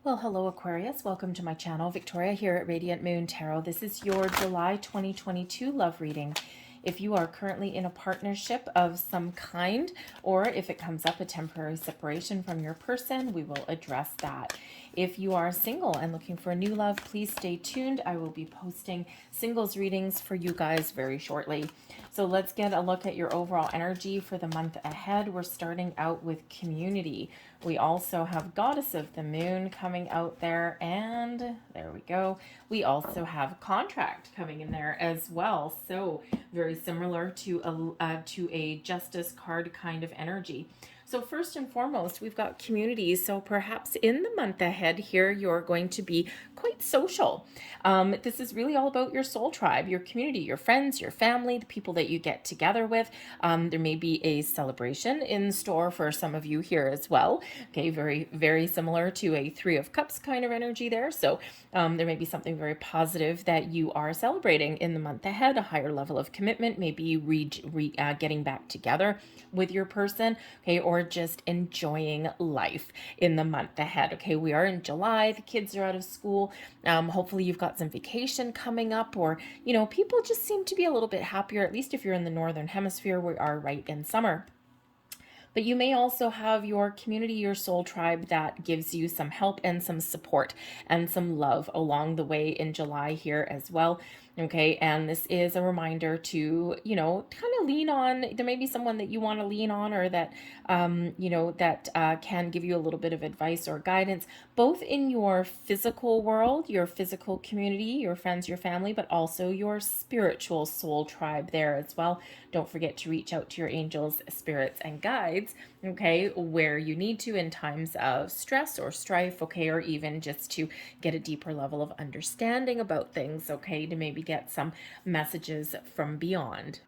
Well, hello Aquarius. Welcome to my channel. Victoria here at Radiant Moon Tarot. This is your July 2022 love reading. If you are currently in a partnership of some kind, or if it comes up a temporary separation from your person, we will address that. If you are single and looking for a new love, please stay tuned. I will be posting singles readings for you guys very shortly. So let's get a look at your overall energy for the month ahead. We're starting out with community. We also have Goddess of the Moon coming out there, and there we go. We also have contract coming in there as well. So very similar to a Justice card kind of energy. So first and foremost, we've got community. So perhaps in the month ahead here, you're going to be quite social. This is really all about your soul tribe, your community, your friends, your family, the people that you get together with. There may be a celebration in store for some of you here as well. Okay, very, very similar to a Three of Cups kind of energy there. So there may be something very positive that you are celebrating in the month ahead, a higher level of commitment, maybe getting back together with your person, okay, or just enjoying life in the month ahead. Okay, we are in July, the kids are out of school. Hopefully you've got some vacation coming up, or people just seem to be a little bit happier, at least if you're in the northern hemisphere. We are right in summer. But you may also have your community, your soul tribe that gives you some help and some support and some love along the way in July here as well. Okay, and this is a reminder to, kind of lean on. There may be someone that you want to lean on, or that, can give you a little bit of advice or guidance, both in your physical world, your physical community, your friends, your family, but also your spiritual soul tribe there as well. Don't forget to reach out to your angels, spirits, and guides, okay, where you need to in times of stress or strife, okay, or even just to get a deeper level of understanding about things, okay, to maybe get some messages from beyond.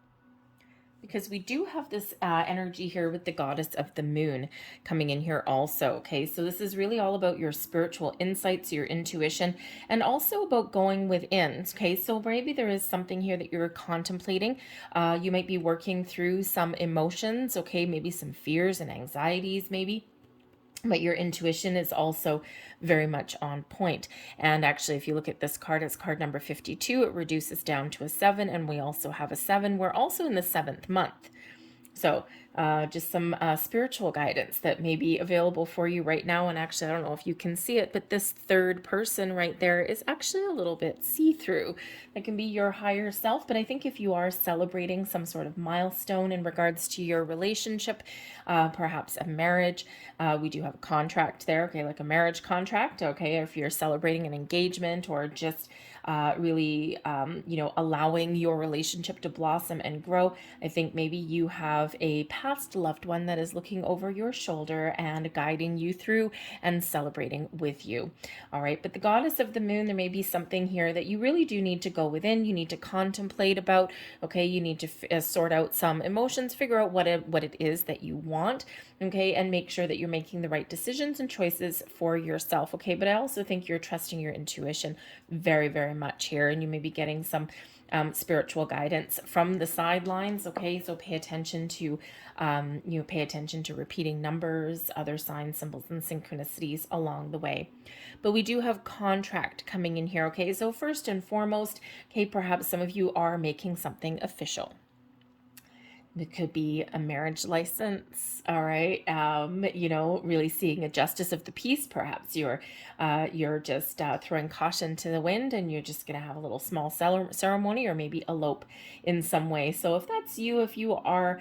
Because we do have this energy here with the Goddess of the Moon coming in here also, okay? So this is really all about your spiritual insights, your intuition, and also about going within, okay? So maybe there is something here that you're contemplating. You might be working through some emotions, okay? Maybe some fears and anxieties, maybe. But your intuition is also very much on point. And actually, if you look at this card, it's card number 52. It reduces down to a 7, and we also have a 7. We're also in the 7th month. So just some spiritual guidance that may be available for you right now. And actually, I don't know if you can see it, but this third person right there is actually a little bit see-through. That can be your higher self. But I think if you are celebrating some sort of milestone in regards to your relationship, perhaps a marriage, we do have a contract there, okay, like a marriage contract, okay, if you're celebrating an engagement, or just really, allowing your relationship to blossom and grow. I think maybe you have a past loved one that is looking over your shoulder and guiding you through and celebrating with you. All right, but the Goddess of the Moon, there may be something here that you really do need to go within. You need to contemplate about, okay, you need to sort out some emotions, figure out what it is that you want, okay, and make sure that you're making the right decisions and choices for yourself, okay? But I also think you're trusting your intuition very, very much here, and you may be getting some spiritual guidance from the sidelines, okay? So pay attention to repeating numbers, other signs, symbols, and synchronicities along the way. But we do have contract coming in here, okay? So first and foremost, okay, perhaps some of you are making something official. It could be a marriage license, all right. Really seeing a justice of the peace. Perhaps you're just throwing caution to the wind, and you're just going to have a little small ceremony, or maybe elope in some way. So if that's you, if you are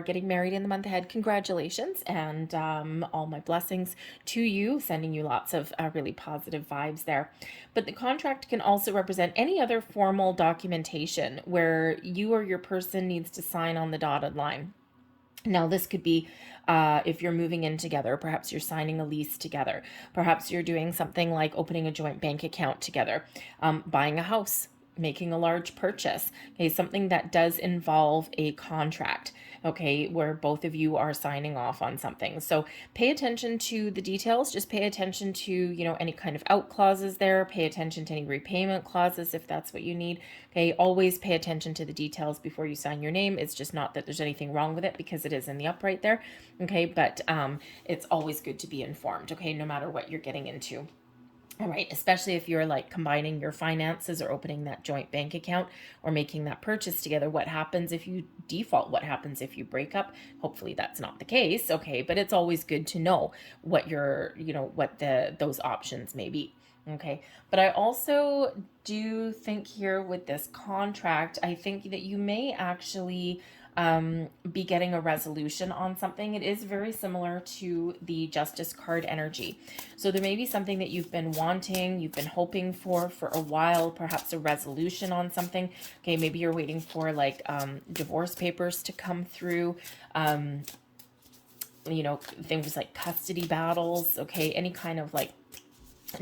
getting married in the month ahead, congratulations, and all my blessings to you. Sending you lots of really positive vibes there. But the contract can also represent any other formal documentation where you or your person needs to sign on the dotted line. Now, this could be if you're moving in together, perhaps you're signing a lease together. Perhaps you're doing something like opening a joint bank account together, buying a house making a large purchase, okay, something that does involve a contract, okay, where both of you are signing off on something. So pay attention to the details. Just pay attention to, any kind of out clauses there. Pay attention to any repayment clauses if that's what you need. Okay, always pay attention to the details before you sign your name. It's just not that there's anything wrong with it because it is in the upright there. Okay, but it's always good to be informed, okay, no matter what you're getting into. All right, especially if you're like combining your finances or opening that joint bank account or making that purchase together. What happens if you default? What happens if you break up? Hopefully that's not the case, okay? But it's always good to know what what those options may be. Okay, but I also do think here with this contract, I think that you may actually be getting a resolution on something. It is very similar to the Justice card energy. So there may be something that you've been wanting, you've been hoping for a while, perhaps a resolution on something. Okay, maybe you're waiting for like divorce papers to come through. Things like custody battles, okay, any kind of like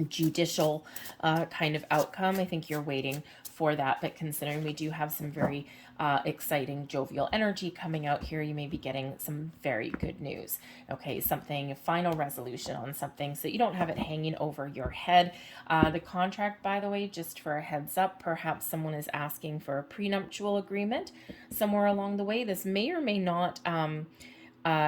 judicial kind of outcome. I think you're waiting for that, but considering we do have some very exciting jovial energy coming out here, you may be getting some very good news. Okay, something, a final resolution on something so you don't have it hanging over your head. The contract, by the way, just for a heads up, perhaps someone is asking for a prenuptial agreement somewhere along the way. This may or may not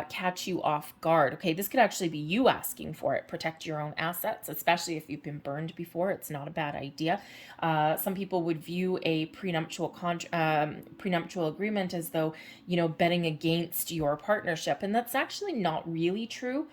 catch you off guard. Okay, this could actually be you asking for it. Protect your own assets, especially if you've been burned before. It's not a bad idea. Some people would view a prenuptial agreement as though, betting against your partnership, and that's actually not really true.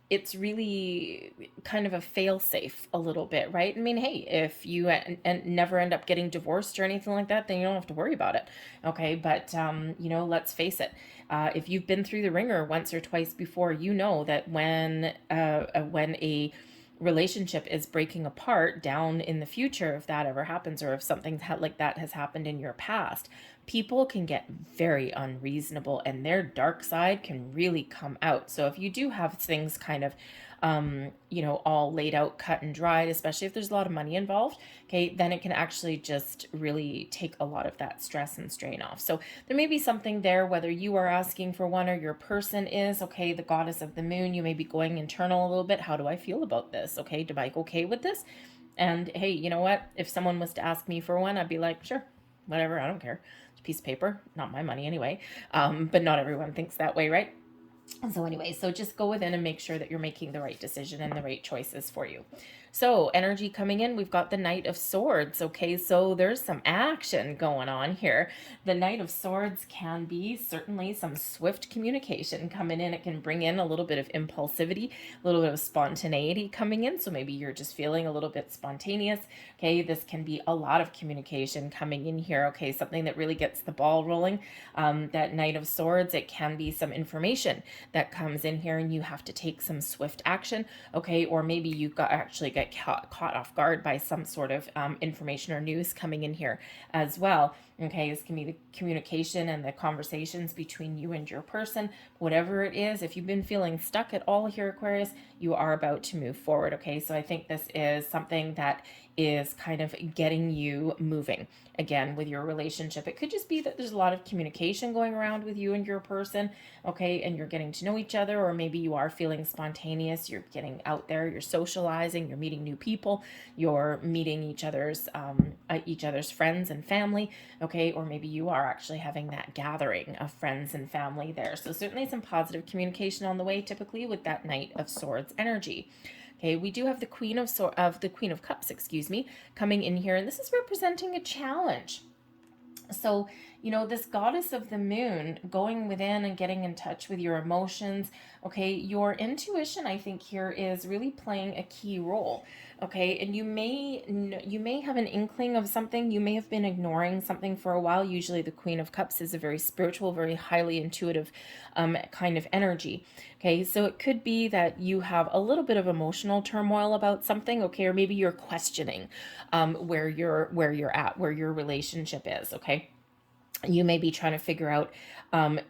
It's really kind of a fail-safe a little bit, right? I mean, hey, if you and never end up getting divorced or anything like that, then you don't have to worry about it, okay? But, let's face it. If you've been through the ringer once or twice before, you know that when a relationship is breaking apart down in the future, if that ever happens, or if something like that has happened in your past, people can get very unreasonable and their dark side can really come out. So if you do have things kind of all laid out, cut and dried, especially if there's a lot of money involved, okay, then it can actually just really take a lot of that stress and strain off. So there may be something there, whether you are asking for one or your person is, okay, the goddess of the moon, you may be going internal a little bit. How do I feel about this? Okay, am I okay with this? And hey, you know what? If someone was to ask me for one, I'd be like, sure, whatever, I don't care. It's a piece of paper, not my money anyway. But not everyone thinks that way, right? So anyway, so just go within and make sure that you're making the right decision and the right choices for you. So energy coming in, we've got the Knight of Swords. Okay, so there's some action going on here. The Knight of Swords can be certainly some swift communication coming in. It can bring in a little bit of impulsivity, a little bit of spontaneity coming in. So maybe you're just feeling a little bit spontaneous. Okay, this can be a lot of communication coming in here. Okay, something that really gets the ball rolling. That Knight of Swords, it can be some information that comes in here and you have to take some swift action. Okay, or maybe you actually get caught off guard by some sort of information or news coming in here as well. Okay, this can be the communication and the conversations between you and your person. Whatever it is, if you've been feeling stuck at all here, Aquarius, you are about to move forward. Okay, so I think this is something that is kind of getting you moving again with your relationship. It could just be that there's a lot of communication going around with you and your person, okay, and you're getting to know each other, or maybe you are feeling spontaneous, you're getting out there, you're socializing, you're meeting new people, you're meeting each other's friends and family, okay, or maybe you are actually having that gathering of friends and family there. So certainly some positive communication on the way, typically with that Knight of Swords energy. Okay, we do have the Queen of Cups, coming in here, and this is representing a challenge. So, this goddess of the moon going within and getting in touch with your emotions, okay, your intuition, I think here is really playing a key role, okay, and you may have an inkling of something, you may have been ignoring something for a while. Usually the Queen of Cups is a very spiritual, very highly intuitive kind of energy, okay, so it could be that you have a little bit of emotional turmoil about something, okay, or maybe you're questioning where you're at, where your relationship is, okay. You may be trying to figure out,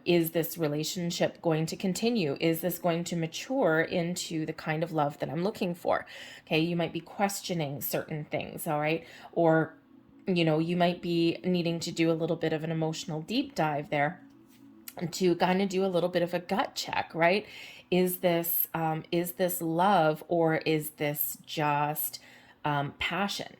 is this relationship going to continue? Is this going to mature into the kind of love that I'm looking for? Okay, you might be questioning certain things, all right? Or you might be needing to do a little bit of an emotional deep dive there to kind of do a little bit of a gut check, right? Is this love, or is this just passion?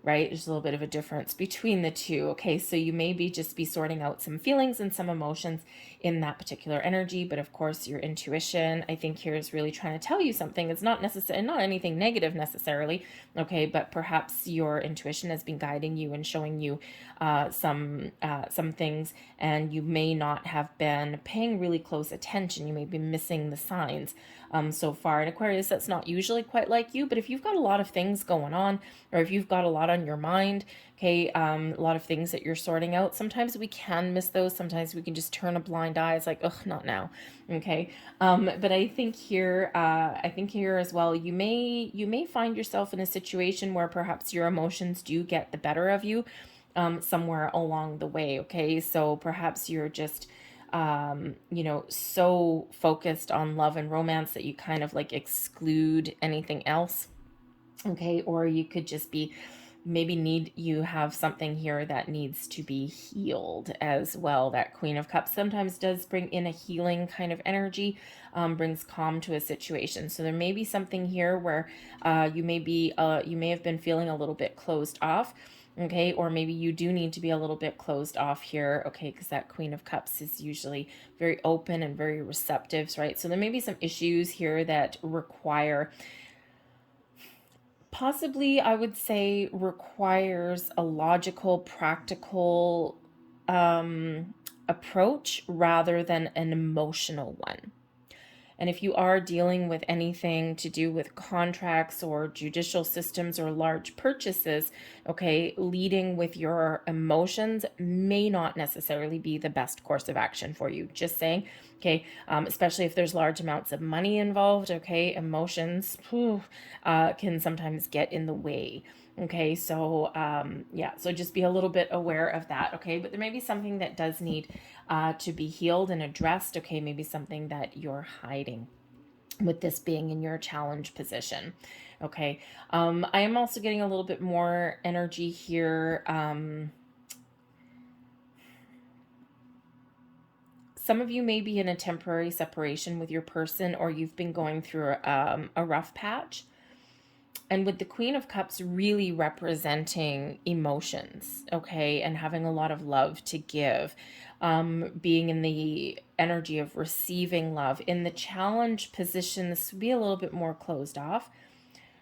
Right? There's a little bit of a difference between the two. Okay, so you maybe just be sorting out some feelings and some emotions in that particular energy, but of course your intuition, I think, here is really trying to tell you something. It's not necessarily, not anything negative necessarily, okay, but perhaps your intuition has been guiding you and showing you some things, and you may not have been paying really close attention. You may be missing the signs so far. In Aquarius, that's not usually quite like you, but if you've got a lot of things going on, or if you've got a lot on your mind, okay, a lot of things that you're sorting out, sometimes we can miss those. Sometimes we can just turn a blind eye. It's like, ugh, not now. Okay. But I think here as well, you may find yourself in a situation where perhaps your emotions do get the better of you somewhere along the way. Okay. So perhaps you're just so focused on love and romance that you kind of like exclude anything else. Okay. Or you could just be you have something here that needs to be healed as well. That Queen of Cups sometimes does bring in a healing kind of energy, brings calm to a situation. So there may be something here where you may have been feeling a little bit closed off. Okay, or maybe you do need to be a little bit closed off here, okay, because that Queen of Cups is usually very open and very receptive, right? So there may be some issues here that require, possibly, I would say, requires a logical, practical approach rather than an emotional one. And if you are dealing with anything to do with contracts or judicial systems or large purchases, okay, leading with your emotions may not necessarily be the best course of action for you. Just saying, okay, especially if there's large amounts of money involved, okay, emotions can sometimes get in the way. Okay, so yeah, so just be a little bit aware of that, okay? But there may be something that does need to be healed and addressed, okay? Maybe something that you're hiding with this being in your challenge position, okay? I am also getting a little bit more energy here. Some of you may be in a temporary separation with your person, or you've been going through a rough patch. And with the Queen of Cups really representing emotions, okay, and having a lot of love to give, being in the energy of receiving love. In the challenge position, this would be a little bit more closed off.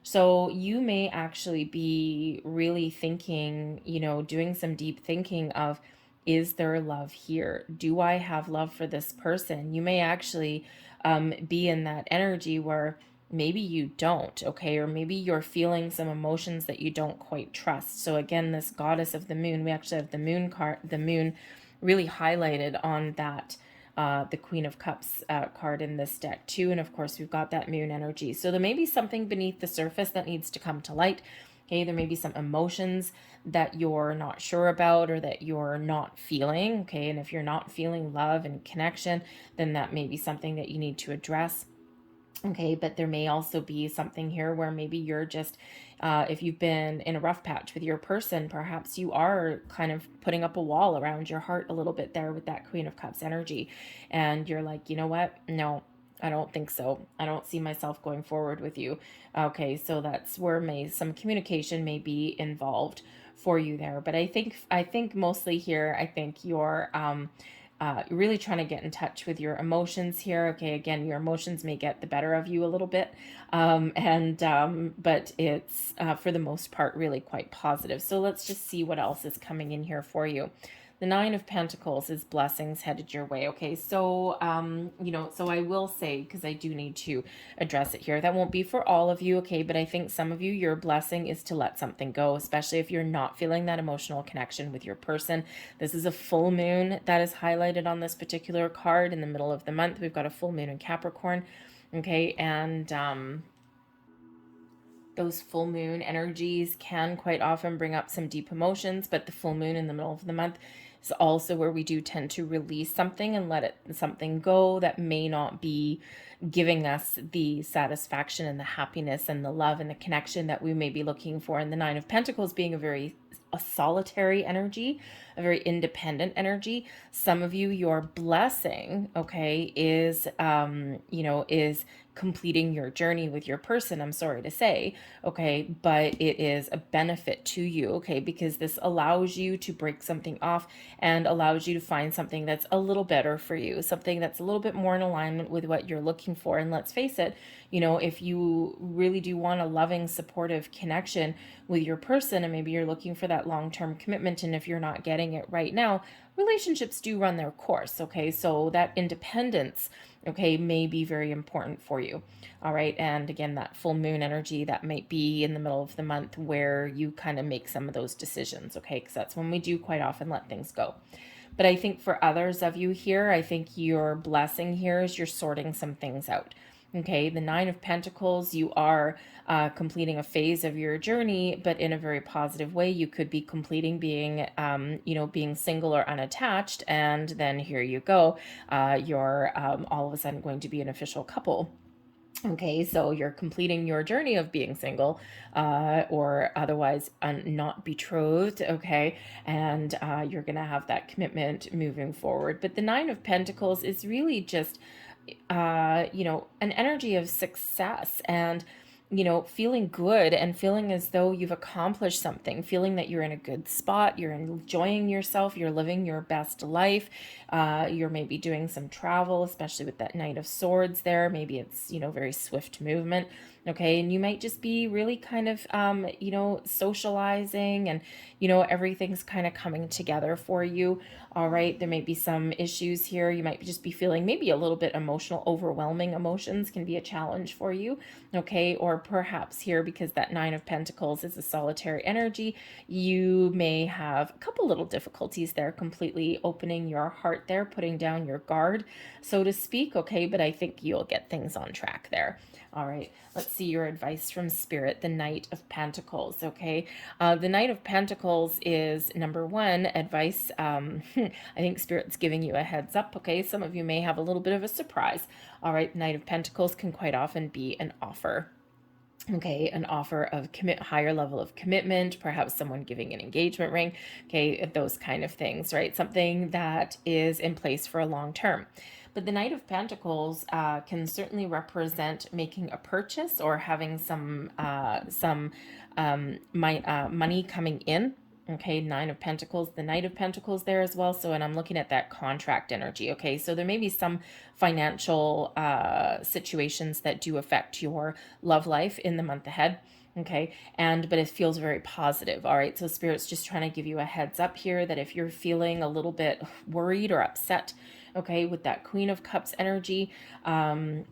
So you may actually be really thinking, doing some deep thinking of, is there love here? Do I have love for this person? You may actually be in that energy where maybe you don't, okay? Or maybe you're feeling some emotions that you don't quite trust. So again, this goddess of the moon, we actually have the moon card, the moon really highlighted on that the Queen of Cups card in this deck too. And of course, we've got that moon energy. So there may be something beneath the surface that needs to come to light. Okay, there may be some emotions that you're not sure about or that you're not feeling. Okay, and if you're not feeling love and connection, then that may be something that you need to address. Okay, but there may also be something here where maybe you're just, if you've been in a rough patch with your person, perhaps you are kind of putting up a wall around your heart a little bit there with that Queen of Cups energy. And you're like, you know what? No, I don't think so. I don't see myself going forward with you. Okay, so that's where some communication may be involved for you there. But I think mostly here, I think you're really trying to get in touch with your emotions here. Okay, again, your emotions may get the better of you a little bit, but it's for the most part really quite positive. So let's just see what else is coming in here for you. The Nine of Pentacles is blessings headed your way. Okay, so, so I will say, because I do need to address it here, that won't be for all of you, okay, but I think some of you, your blessing is to let something go, especially if you're not feeling that emotional connection with your person. This is a full moon that is highlighted on this particular card in the middle of the month. We've got a full moon in Capricorn, okay, and those full moon energies can quite often bring up some deep emotions, but the full moon in the middle of the month is also where we do tend to release something and let something go that may not be giving us the satisfaction and the happiness and the love and the connection that we may be looking for. And the Nine of Pentacles being a very a solitary energy, a very independent energy. Some of you, your blessing, okay, is, is completing your journey with your person, I'm sorry to say, okay, but it is a benefit to you, okay, because this allows you to break something off and allows you to find something that's a little better for you, something that's a little bit more in alignment with what you're looking for. And let's face it, if you really do want a loving, supportive connection with your person, and maybe you're looking for that long-term commitment, and if you're not getting it right now, relationships do run their course, okay? So that independence, okay, may be very important for you. All right. And again, that full moon energy, that might be in the middle of the month where you kind of make some of those decisions, okay? Because that's when we do quite often let things go. But I think for others of you here, I think your blessing here is you're sorting some things out. Okay, the Nine of Pentacles, you are completing a phase of your journey, but in a very positive way. You could be completing being single or unattached, and then here you go. You're all of a sudden going to be an official couple. Okay, so you're completing your journey of being single or otherwise not betrothed, okay, and you're going to have that commitment moving forward. But the Nine of Pentacles is really just, an energy of success and feeling good and feeling as though you've accomplished something, feeling that you're in a good spot, you're enjoying yourself, you're living your best life. You're maybe doing some travel, especially with that Knight of Swords there. Maybe it's, very swift movement. Okay. And you might just be really kind of, socializing and, everything's kind of coming together for you. All right. There may be some issues here. You might just be feeling maybe a little bit emotional, overwhelming emotions can be a challenge for you. Okay. Or perhaps here, because that Nine of Pentacles is a solitary energy, you may have a couple little difficulties there, completely opening your heart there, putting down your guard, so to speak. Okay. But I think you'll get things on track there. All right, let's see your advice from Spirit, the Knight of Pentacles, okay? The Knight of Pentacles is, number one, advice. I think Spirit's giving you a heads up, okay? Some of you may have a little bit of a surprise. All right, Knight of Pentacles can quite often be an offer. Okay, an offer of higher level of commitment, perhaps someone giving an engagement ring, okay, those kind of things, right? Something that is in place for a long term. But the Knight of Pentacles can certainly represent making a purchase or having some money coming in. Okay, Nine of Pentacles, the Knight of Pentacles there as well. So, and I'm looking at that contract energy. Okay, so there may be some financial situations that do affect your love life in the month ahead. Okay, but it feels very positive. All right, so Spirit's just trying to give you a heads up here that if you're feeling a little bit worried or upset, okay, with that Queen of Cups energy, then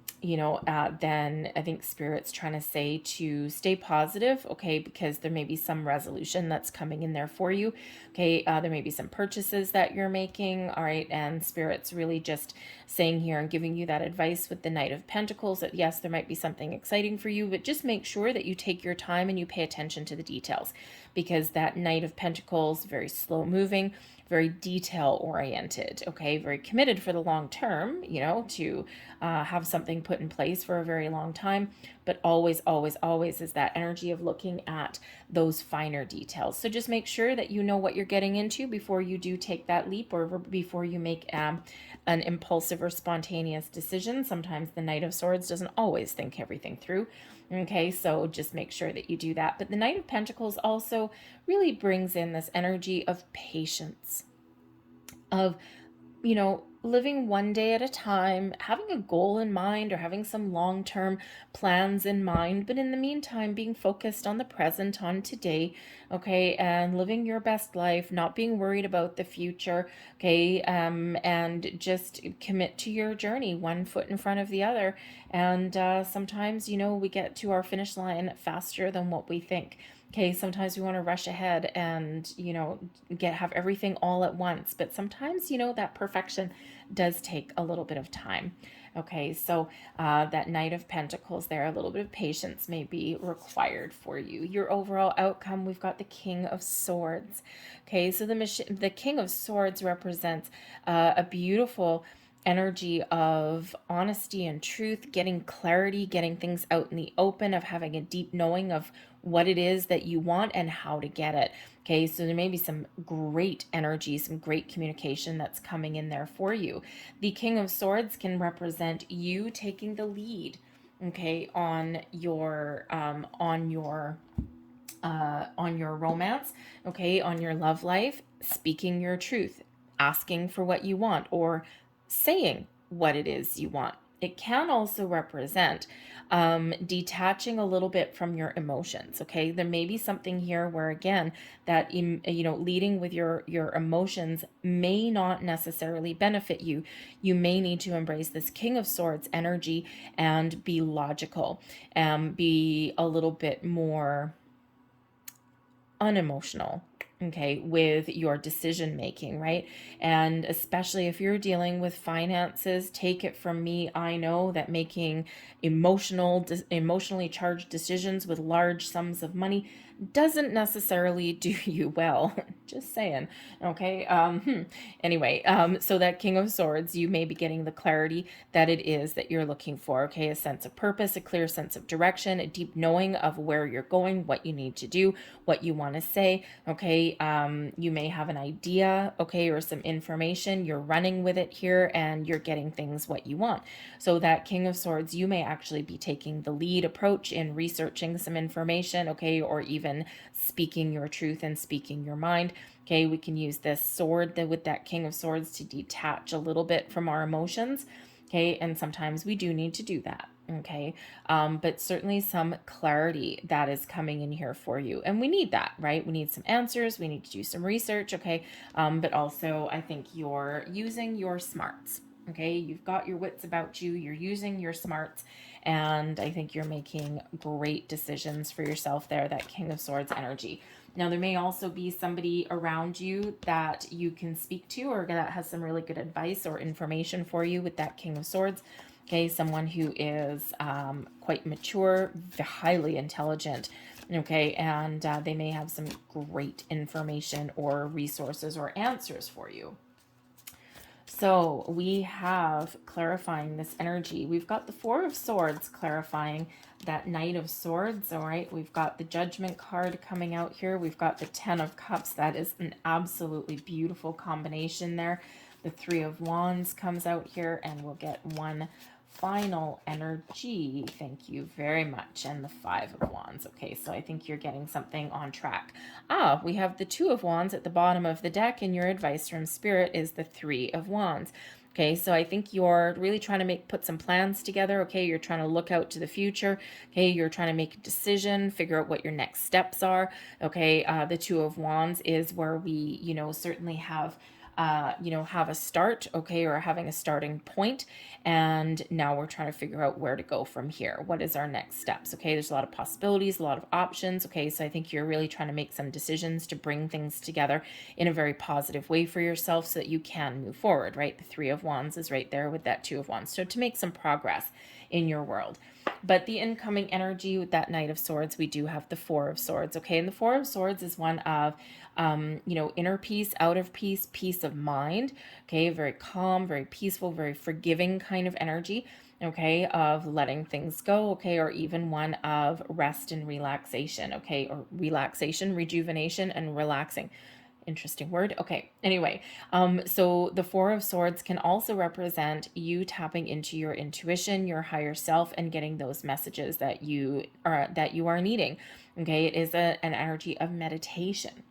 I think Spirit's trying to say to stay positive, okay, because there may be some resolution that's coming in there for you, okay, there may be some purchases that you're making, all right, and Spirit's really just saying here and giving you that advice with the Knight of Pentacles that yes, there might be something exciting for you, but just make sure that you take your time and you pay attention to the details, because that Knight of Pentacles, very slow moving, very detail oriented, okay, very committed for the long term, to have something put in place for a very long time, but always, always, always is that energy of looking at those finer details. So just make sure that you know what you're getting into before you do take that leap or before you make an impulsive or spontaneous decision. Sometimes the Knight of Swords doesn't always think everything through. Okay, so just make sure that you do that. But the Knight of Pentacles also really brings in this energy of patience, of, living one day at a time, having a goal in mind or having some long-term plans in mind, but in the meantime, being focused on the present, on today, okay, and living your best life, not being worried about the future, okay, and just commit to your journey, one foot in front of the other. And sometimes, we get to our finish line faster than what we think. Okay, sometimes we want to rush ahead and, have everything all at once. But sometimes, that perfection does take a little bit of time. Okay, so that Knight of Pentacles there, a little bit of patience may be required for you. Your overall outcome, we've got the King of Swords. Okay, so the King of Swords represents a beautiful energy of honesty and truth, getting clarity, getting things out in the open, of having a deep knowing of what it is that you want and how to get it. Okay, so there may be some great energy, some great communication that's coming in there for you. The King of Swords can represent you taking the lead, okay, on your romance, okay, on your love life, speaking your truth, asking for what you want, or saying what it is you want. It can also represent detaching a little bit from your emotions. Okay, there may be something here where, again, that leading with your emotions may not necessarily benefit you. You may need to embrace this King of Swords energy and be logical, be a little bit more unemotional, okay, with your decision making, right? And especially if you're dealing with finances, take it from me, I know that making emotionally charged decisions with large sums of money doesn't necessarily do you well. Just saying. Okay. Anyway, so that King of Swords, you may be getting the clarity that it is that you're looking for. Okay, a sense of purpose, a clear sense of direction, a deep knowing of where you're going, what you need to do, what you want to say. Okay, you may have an idea, okay, or some information. You're running with it here, and you're getting things what you want. So that King of Swords, you may actually be taking the lead approach in researching some information, okay, or even speaking your truth and speaking your mind. Okay, we can use this sword with that King of Swords to detach a little bit from our emotions. Okay, and sometimes we do need to do that. Okay, but certainly some clarity that is coming in here for you, and we need that, right? We need some answers, we need to do some research. Okay, but also I think you're using your smarts. Okay, you've got your wits about you, you're using your smarts, and I think you're making great decisions for yourself there, that King of Swords energy. Now, there may also be somebody around you that you can speak to, or that has some really good advice or information for you with that King of Swords. Okay, someone who is quite mature, highly intelligent, okay, and they may have some great information or resources or answers for you. So we have clarifying this energy. We've got the Four of Swords clarifying that Knight of Swords. All right, we've got the Judgment card coming out here. We've got the Ten of Cups. That is an absolutely beautiful combination there. The Three of Wands comes out here, and we'll get one final energy. Thank you very much. And the Five of Wands. Okay, so I think you're getting something on track. We have the Two of Wands at the bottom of the deck, and your advice from Spirit is the Three of Wands. Okay, so I think you're really trying to put some plans together. Okay, you're trying to look out to the future. Okay, you're trying to make a decision, figure out what your next steps are. Okay, the Two of Wands is where we, certainly have have a start, okay, or having a starting point, and now we're trying to figure out where to go from here. What is our next steps? Okay, there's a lot of possibilities, a lot of options. Okay, so I think you're really trying to make some decisions to bring things together in a very positive way for yourself so that you can move forward, right? The Three of Wands is right there with that Two of Wands. So to make some progress in your world. But the incoming energy with that Knight of Swords, we do have the Four of Swords, okay? And the Four of Swords is one of, inner peace, outer peace, peace of mind, okay? Very calm, very peaceful, very forgiving kind of energy, okay? Of letting things go, okay? Or even one of rest and relaxation, okay? Or relaxation, rejuvenation, and relaxing. Interesting word. Okay. Anyway, so the Four of Swords can also represent you tapping into your intuition, your higher self, and getting those messages that you are needing. Okay. It is an energy of meditation.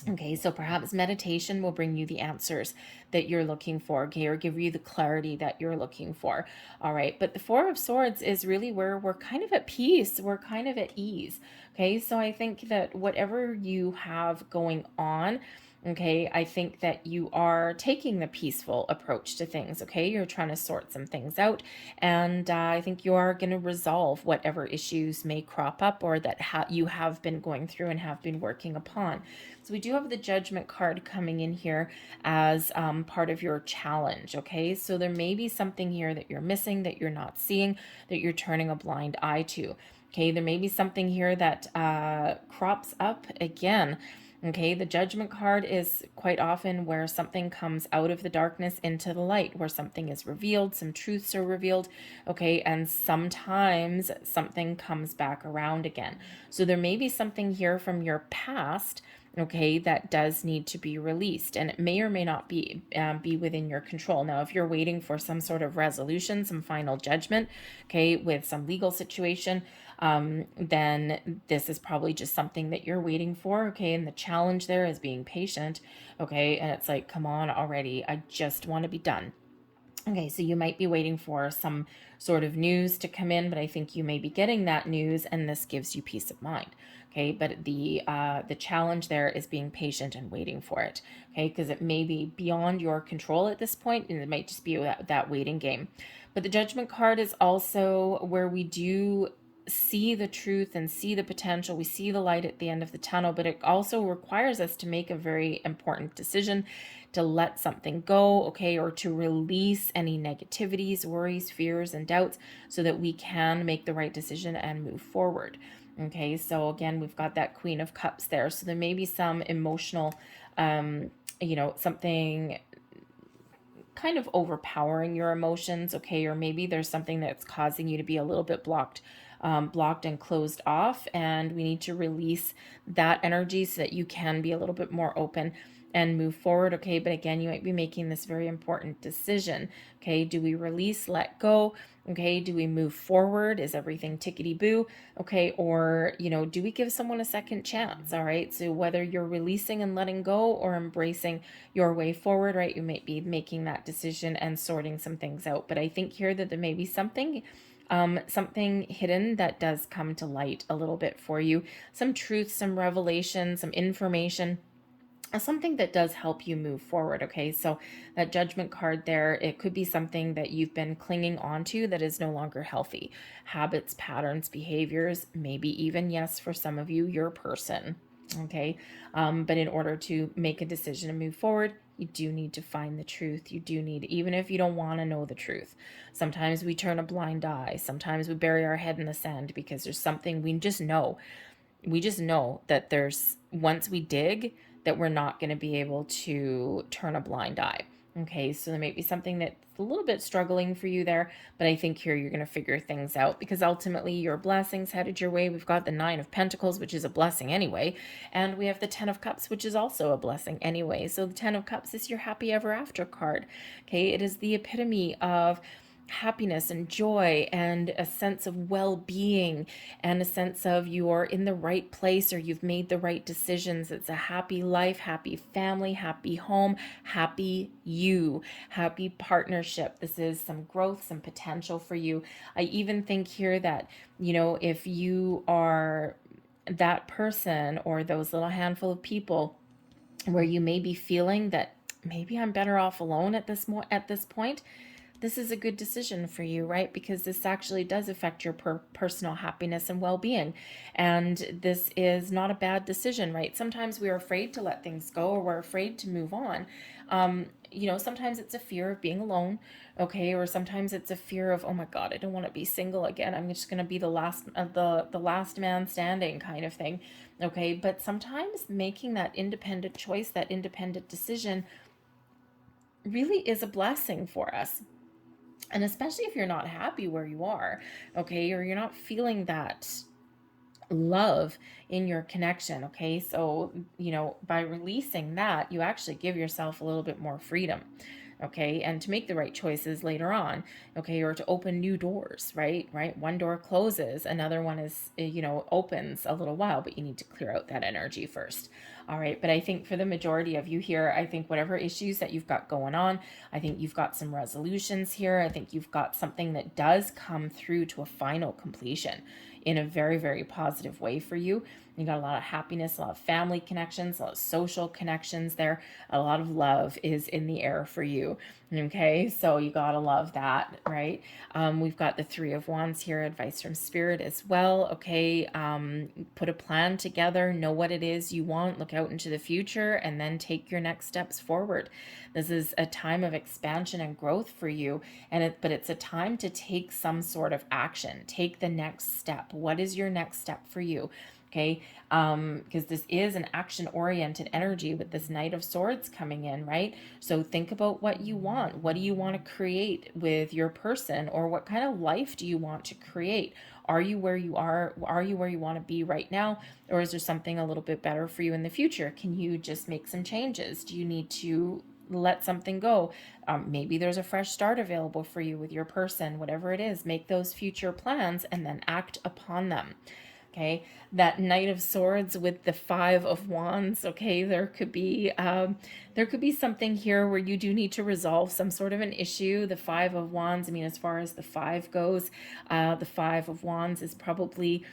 Okay, so perhaps meditation will bring you the answers that you're looking for, okay, or give you the clarity that you're looking for. All right, but the Four of Swords is really where we're kind of at peace, we're kind of at ease. Okay, so I think that whatever you have going on, okay, I think that you are taking the peaceful approach to things. Okay, you're trying to sort some things out, and I think you are going to resolve whatever issues may crop up or that you have been going through and have been working upon. So we do have the Judgment card coming in here as part of your challenge. Okay, so there may be something here that you're missing, that you're not seeing, that you're turning a blind eye to. Okay, there may be something here that crops up again. Okay, the Judgment card is quite often where something comes out of the darkness into the light, where something is revealed, some truths are revealed, okay, and sometimes something comes back around again. So there may be something here from your past, okay, that does need to be released, and it may or may not be within your control. Now, if you're waiting for some sort of resolution, some final judgment, okay, with some legal situation, then this is probably just something that you're waiting for, okay? And the challenge there is being patient, okay? And it's like, come on already, I just want to be done. Okay, so you might be waiting for some sort of news to come in, but I think you may be getting that news, and this gives you peace of mind. Okay, but the challenge there is being patient and waiting for it. Okay, because it may be beyond your control at this point, and it might just be that waiting game. But the Judgment card is also where we do see the truth and see the potential. We see the light at the end of the tunnel, but it also requires us to make a very important decision, to let something go, okay, or to release any negativities, worries, fears, and doubts so that we can make the right decision and move forward. Okay, so again, we've got that Queen of Cups there. So there may be some emotional, something kind of overpowering your emotions, okay, or maybe there's something that's causing you to be a little bit blocked and closed off, and we need to release that energy so that you can be a little bit more open and move forward, okay? But again, you might be making this very important decision, okay? Do we release, let go, okay? Do we move forward? Is everything tickety-boo, okay? Or, do we give someone a second chance, all right? So whether you're releasing and letting go or embracing your way forward, right? You might be making that decision and sorting some things out. But I think here that there may be something hidden that does come to light a little bit for you. Some truth, some revelation, some information, something that does help you move forward, okay? So that Judgment card there, it could be something that you've been clinging onto that is no longer healthy. Habits, patterns, behaviors, maybe even, yes, for some of you, your person, okay? But in order to make a decision and move forward, you do need to find the truth. You do need, even if you don't want to know the truth. Sometimes we turn a blind eye. Sometimes we bury our head in the sand because there's something we just know. We just know that once we dig, that we're not going to be able to turn a blind eye. Okay, so there may be something that's a little bit struggling for you there, but I think here you're going to figure things out, because ultimately your blessings headed your way. We've got the Nine of Pentacles, which is a blessing anyway, and we have the Ten of Cups, which is also a blessing anyway. So the Ten of Cups is your happy ever after card. Okay, it is the epitome of happiness and joy and a sense of well-being and a sense of you're in the right place, or you've made the right decisions. It's a happy life, happy family, happy home, happy you, happy partnership. This is some growth, some potential for you. I even think here that, if you are that person or those little handful of people where you may be feeling that maybe I'm better off alone at this point, this is a good decision for you, right? Because this actually does affect your personal happiness and well-being. And this is not a bad decision, right? Sometimes we're afraid to let things go, or we're afraid to move on. Sometimes it's a fear of being alone, okay? Or sometimes it's a fear of, oh my God, I don't want to be single again. I'm just going to be the last man standing kind of thing, okay? But sometimes making that independent choice, that independent decision, really is a blessing for us. And especially if you're not happy where you are, okay, or you're not feeling that love in your connection, okay? So, by releasing that, you actually give yourself a little bit more freedom, okay? And to make the right choices later on, okay, or to open new doors, right? One door closes, another one is, opens a little while, but you need to clear out that energy first. All right, but I think for the majority of you here, I think whatever issues that you've got going on, I think you've got some resolutions here. I think you've got something that does come through to a final completion in a very, very positive way for you. You got a lot of happiness, a lot of family connections, a lot of social connections there. A lot of love is in the air for you. Okay, so you gotta love that, right? We've got the Three of Wands here, advice from Spirit as well. Okay, put a plan together, know what it is you want, look out into the future, and then take your next steps forward. This is a time of expansion and growth for you, but it's a time to take some sort of action. Take the next step. What is your next step for you? Okay, because this is an action-oriented energy with this Knight of Swords coming in, right? So think about what you want. What do you want to create with your person, or what kind of life do you want to create? Are you where you are? Are you where you want to be right now? Or is there something a little bit better for you in the future? Can you just make some changes? Do you need to let something go? Maybe there's a fresh start available for you with your person, whatever it is. Make those future plans and then act upon them. Okay, that Knight of Swords with the Five of Wands. Okay, there could be something here where you do need to resolve some sort of an issue. The Five of Wands, I mean, as far as the five goes, the Five of Wands is probably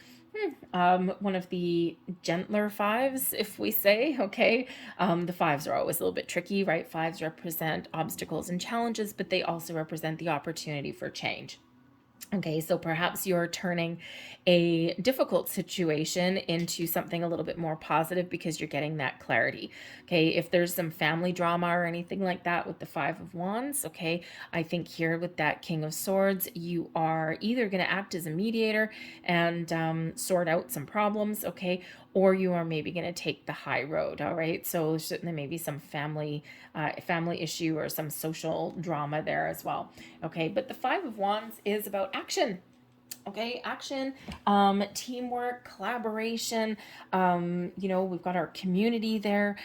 one of the gentler fives, if we say. Okay, the fives are always a little bit tricky, right? Fives represent obstacles and challenges, but they also represent the opportunity for change. Okay, so perhaps you're turning a difficult situation into something a little bit more positive because you're getting that clarity. Okay, if there's some family drama or anything like that with the Five of Wands, okay, I think here with that King of Swords, you are either going to act as a mediator and sort out some problems, okay, or you are maybe going to take the high road. All right, so there may be some family issue or some social drama there as well. Okay, but the Five of Wands is about action. Okay, action, teamwork, collaboration. We've got our community there.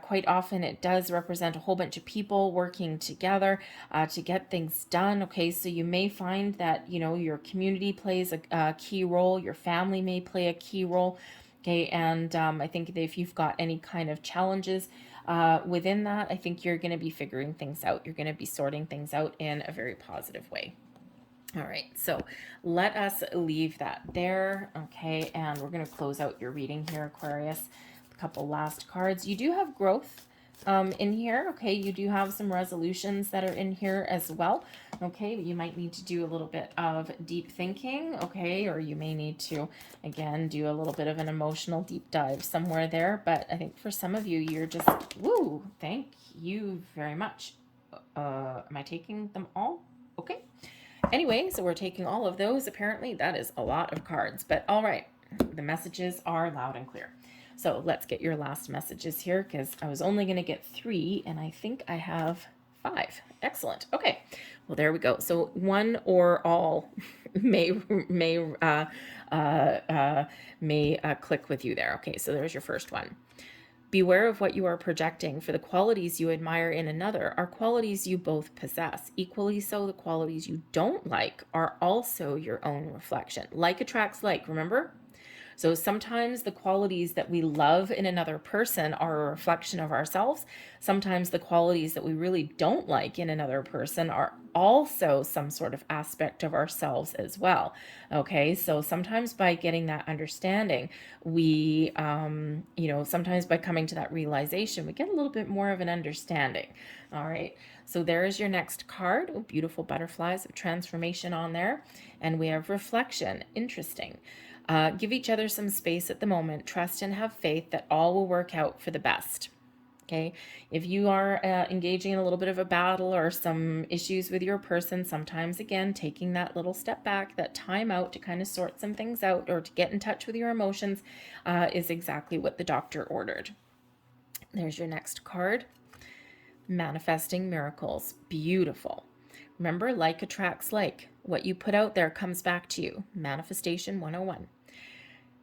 Quite often it does represent a whole bunch of people working together to get things done. Okay, so you may find that, your community plays a key role, your family may play a key role. Okay, and I think that if you've got any kind of challenges within that, I think you're going to be figuring things out. You're going to be sorting things out in a very positive way. All right, so let us leave that there. Okay, and we're going to close out your reading here, Aquarius. A couple last cards. You do have growth in here. Okay, you do have some resolutions that are in here as well. Okay, you might need to do a little bit of deep thinking. Okay, or you may need to, again, do a little bit of an emotional deep dive somewhere there. But I think for some of you, you're just, woo, thank you very much. Am I taking them all? Okay. Anyway, so we're taking all of those. Apparently, that is a lot of cards, but all right. The messages are loud and clear. So let's get your last messages here because I was only going to get 3 and I think I have 5. Excellent. Okay. Well, there we go. So one or all may click with you there. Okay. So there's your first one. Beware of what you are projecting, for the qualities you admire in another are qualities you both possess. Equally so, the qualities you don't like are also your own reflection. Like attracts like, remember? So sometimes the qualities that we love in another person are a reflection of ourselves. Sometimes the qualities that we really don't like in another person are also some sort of aspect of ourselves as well. Okay, so sometimes by getting that understanding, we, sometimes by coming to that realization, we get a little bit more of an understanding. All right, so there is your next card. Oh, beautiful butterflies of transformation on there. And we have reflection. Interesting. Give each other some space at the moment. Trust and have faith that all will work out for the best. Okay, if you are engaging in a little bit of a battle or some issues with your person, sometimes again taking that little step back, that time out to kind of sort some things out or to get in touch with your emotions is exactly what the doctor ordered. There's your next card. Manifesting miracles. Beautiful. Remember, like attracts like. What you put out there comes back to you. Manifestation 101.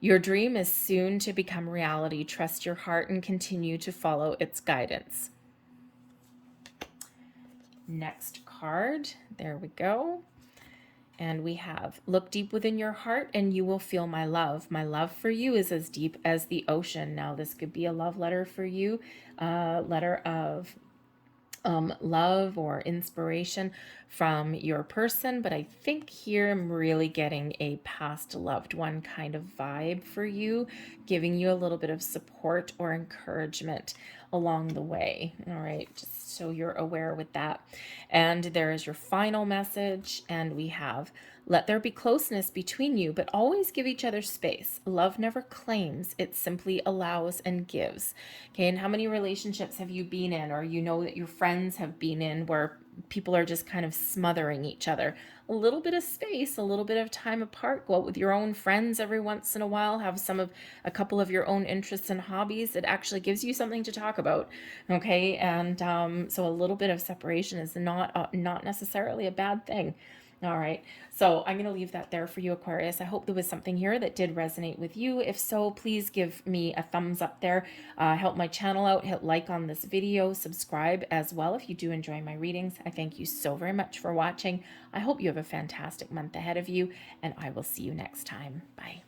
Your dream is soon to become reality. Trust your heart and continue to follow its guidance. Next card. There we go. And we have, look deep within your heart and you will feel my love. My love for you is as deep as the ocean. Now, this could be a love letter for you, a letter of love or inspiration from your person, but I think here I'm really getting a past loved one kind of vibe for you, giving you a little bit of support or encouragement along the way. All right, just so you're aware with that. And there is your final message, and we have, let there be closeness between you, but always give each other space. Love never claims, it simply allows and gives. Okay, and how many relationships have you been in, or that your friends have been in, where people are just kind of smothering each other. A little bit of space, a little bit of time apart, go out with your own friends every once in a while, have a couple of your own interests and hobbies. It actually gives you something to talk about. Okay. And so a little bit of separation is not necessarily a bad thing. All right. So I'm going to leave that there for you, Aquarius. I hope there was something here that did resonate with you. If so, please give me a thumbs up there. Help my channel out. Hit like on this video. Subscribe as well if you do enjoy my readings. I thank you so very much for watching. I hope you have a fantastic month ahead of you, and I will see you next time. Bye.